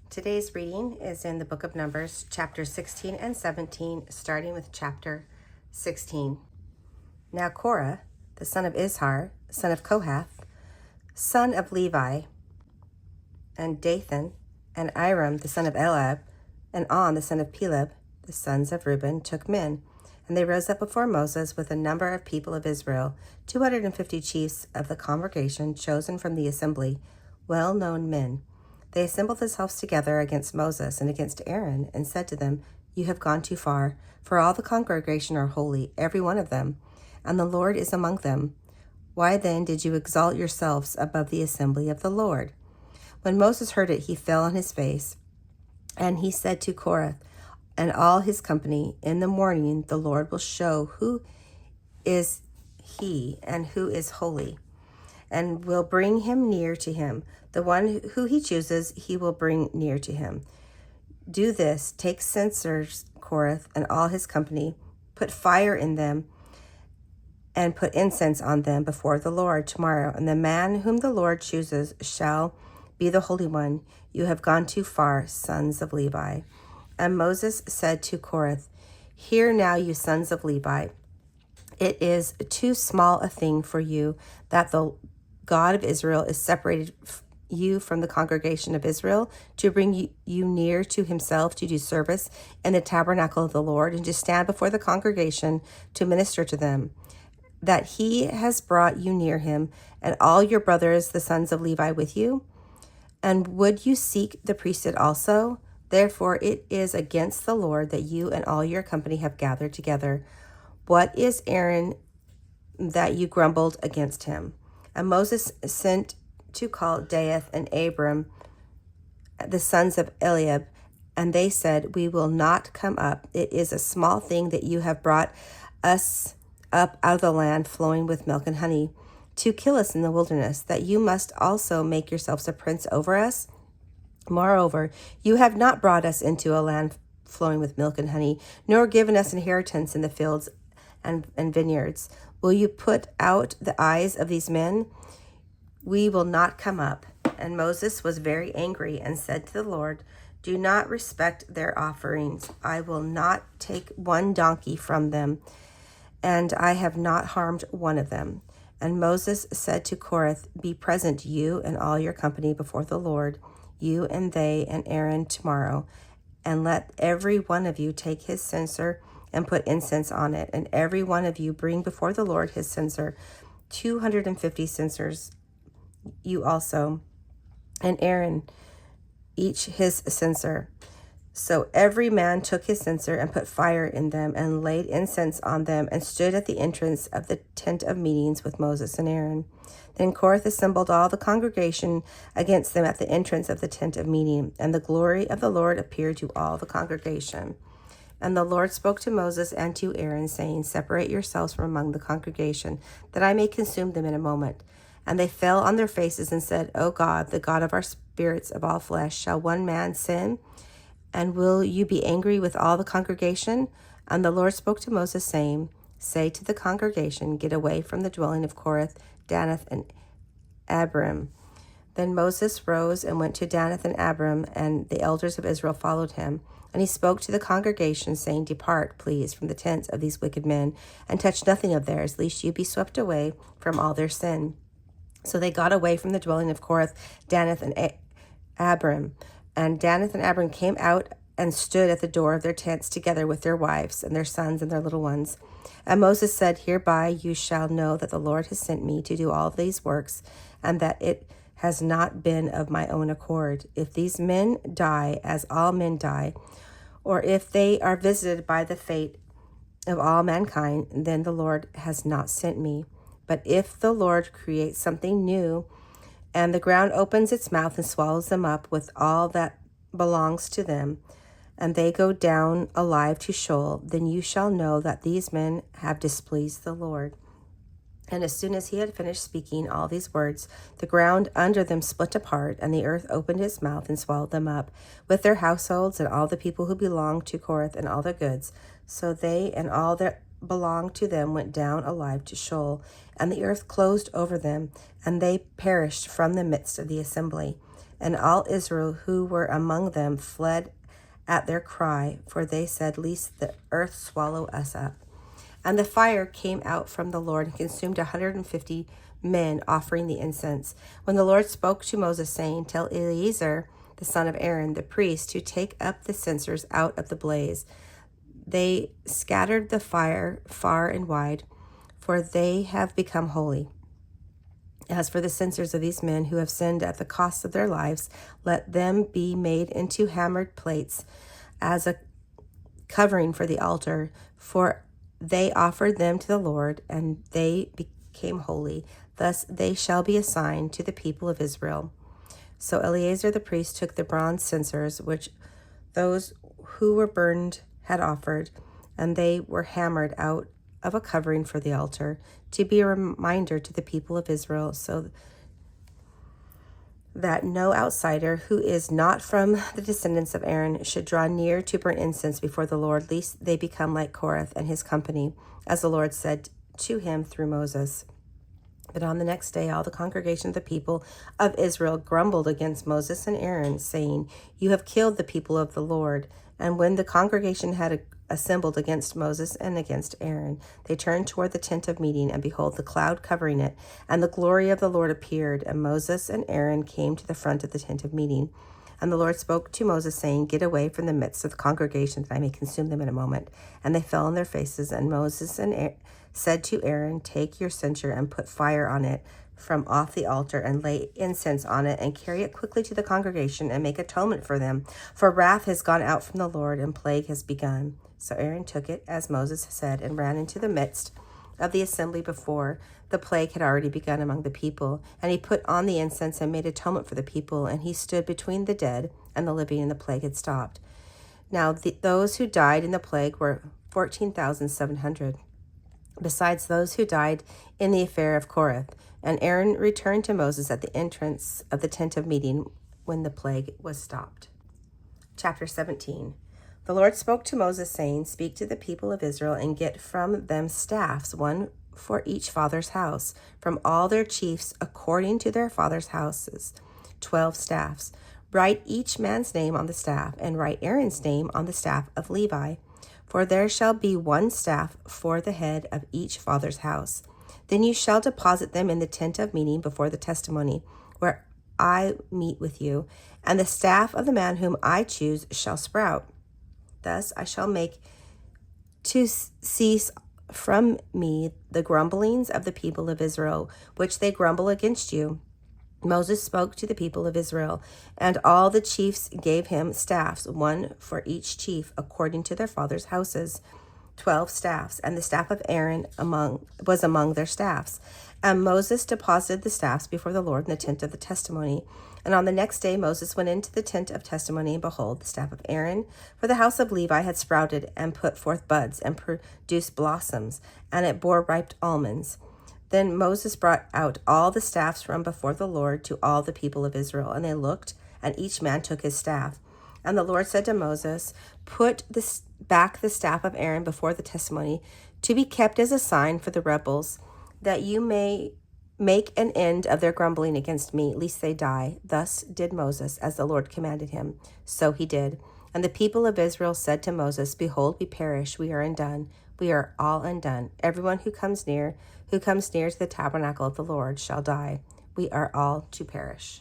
Today's reading is in the book of Numbers, chapter 16 and 17, starting with chapter 16. Now Korah, the son of Izhar, son of Kohath, son of Levi, and Dathan, and Iram, the son of Eliab, and On, the son of Peleb, the sons of Reuben, took men. And they rose up before Moses with a number of people of Israel, 250 chiefs of the congregation chosen from the assembly, well-known men. They assembled themselves together against Moses and against Aaron, and said to them, You have gone too far, for all the congregation are holy, every one of them, and the Lord is among them. Why then did you exalt yourselves above the assembly of the Lord? When Moses heard it, he fell on his face, and he said to Korah and all his company, In the morning the Lord will show who is he and who is holy, and will bring him near to him. The one who he chooses, he will bring near to him. Do this, take censers, Korah and all his company, put fire in them, and put incense on them before the Lord tomorrow. And the man whom the Lord chooses shall be the Holy One. You have gone too far, sons of Levi. And Moses said to Korah, Hear now, you sons of Levi. It is too small a thing for you that the God of Israel is separated you from the congregation of Israel to bring you near to himself to do service in the tabernacle of the Lord and to stand before the congregation to minister to them, that he has brought you near him and all your brothers, the sons of Levi, with you? And would you seek the priesthood also? Therefore it is against the Lord that you and all your company have gathered together. What is Aaron that you grumbled against him? And Moses sent to call Dathan and Abiram, the sons of Eliab, and they said, We will not come up. It is a small thing that you have brought us up out of the land flowing with milk and honey, to kill us in the wilderness, that you must also make yourselves a prince over us. Moreover, you have not brought us into a land flowing with milk and honey, nor given us inheritance in the fields and vineyards. Will you put out the eyes of these men? We will not come up. And Moses was very angry and said to the Lord, Do not respect their offerings. I will not take one donkey from them, and I have not harmed one of them. And Moses said to Korah, Be present, you and all your company, before the Lord, you and they and Aaron tomorrow, and let every one of you take his censer and put incense on it, and every one of you bring before the Lord his censer, 250 censers, you also, and Aaron, each his censer. So every man took his censer and put fire in them and laid incense on them and stood at the entrance of the tent of meetings with Moses and Aaron. Then Korah assembled all the congregation against them at the entrance of the tent of meeting, and the glory of the Lord appeared to all the congregation. And the Lord spoke to Moses and to Aaron, saying, Separate yourselves from among the congregation, that I may consume them in a moment. And they fell on their faces and said, O God, the God of our spirits of all flesh, shall one man sin? And will you be angry with all the congregation? And the Lord spoke to Moses, saying, Say to the congregation, Get away from the dwelling of Korah, Dathan, and Abiram. Then Moses rose and went to Dathan and Abiram, and the elders of Israel followed him. And he spoke to the congregation, saying, Depart, please, from the tents of these wicked men, and touch nothing of theirs, lest you be swept away from all their sin. So they got away from the dwelling of Korah, Dathan, and Abiram. And Dathan and Abiram came out and stood at the door of their tents together with their wives and their sons and their little ones. And Moses said, Hereby you shall know that the Lord has sent me to do all these works, and that it has not been of my own accord. If these men die, as all men die, or if they are visited by the fate of all mankind, then the Lord has not sent me. But if the Lord creates something new, and the ground opens its mouth and swallows them up with all that belongs to them, and they go down alive to Sheol, then you shall know that these men have displeased the Lord. And as soon as he had finished speaking all these words, the ground under them split apart, and the earth opened its mouth and swallowed them up, with their households and all the people who belonged to Korah and all their goods. So they and all that belonged to them went down alive to Sheol, and the earth closed over them, and they perished from the midst of the assembly. And all Israel who were among them fled at their cry, for they said, lest the earth swallow us up. And the fire came out from the Lord and consumed 150 men offering the incense. When the Lord spoke to Moses, saying, tell Eleazar, the son of Aaron, the priest, to take up the censers out of the blaze. They scattered the fire far and wide, for they have become holy. As for the censers of these men who have sinned at the cost of their lives, let them be made into hammered plates as a covering for the altar, for they offered them to the Lord, and they became holy. Thus they shall be assigned to the people of Israel. So Eleazar the priest took the bronze censers, which those who were burned had offered, and they were hammered out of a covering for the altar, to be a reminder to the people of Israel, so that no outsider who is not from the descendants of Aaron should draw near to burn incense before the Lord, lest they become like Korah and his company, as the Lord said to him through Moses. But on the next day, all the congregation of the people of Israel grumbled against Moses and Aaron, saying, you have killed the people of the Lord. And when the congregation had assembled against Moses and against Aaron, they turned toward the tent of meeting, and behold, the cloud covering it, and the glory of the Lord appeared. And Moses and Aaron came to the front of the tent of meeting. And the Lord spoke to Moses, saying, get away from the midst of the congregation, that I may consume them in a moment. And they fell on their faces. And Moses and said to Aaron, take your censer and put fire on it from off the altar, and lay incense on it, and carry it quickly to the congregation, and make atonement for them. For wrath has gone out from the Lord, and plague has begun. So Aaron took it, as Moses said, and ran into the midst of the assembly before the plague had already begun among the people. And he put on the incense and made atonement for the people, and he stood between the dead and the living, and the plague had stopped. Now those who died in the plague were 14,700, besides those who died in the affair of Korah. And Aaron returned to Moses at the entrance of the tent of meeting when the plague was stopped. Chapter 17. The Lord spoke to Moses, saying, speak to the people of Israel, and get from them staffs, one for each father's house, from all their chiefs according to their father's houses, 12 staffs. Write each man's name on the staff, and write Aaron's name on the staff of Levi. For there shall be one staff for the head of each father's house. Then you shall deposit them in the tent of meeting before the testimony, where I meet with you, and the staff of the man whom I choose shall sprout. Thus I shall make to cease from me the grumblings of the people of Israel, which they grumble against you. Moses spoke to the people of Israel, and all the chiefs gave him staffs, one for each chief, according to their fathers' houses, 12 staffs, and the staff of Aaron was among their staffs. And Moses deposited the staffs before the Lord in the tent of the testimony. And on the next day Moses went into the tent of testimony, and behold, the staff of Aaron for the house of Levi had sprouted and put forth buds and produced blossoms, and it bore ripe almonds. Then Moses brought out all the staffs from before the Lord to all the people of Israel, and they looked, and each man took his staff. And the Lord said to Moses, put back the staff of Aaron before the testimony, to be kept as a sign for the rebels, that you may make an end of their grumbling against me, lest they die. Thus did Moses, as the Lord commanded him. So he did. And the people of Israel said to Moses, behold, we perish, we are undone. We are all undone. Everyone who comes near to the tabernacle of the Lord shall die. We are all to perish.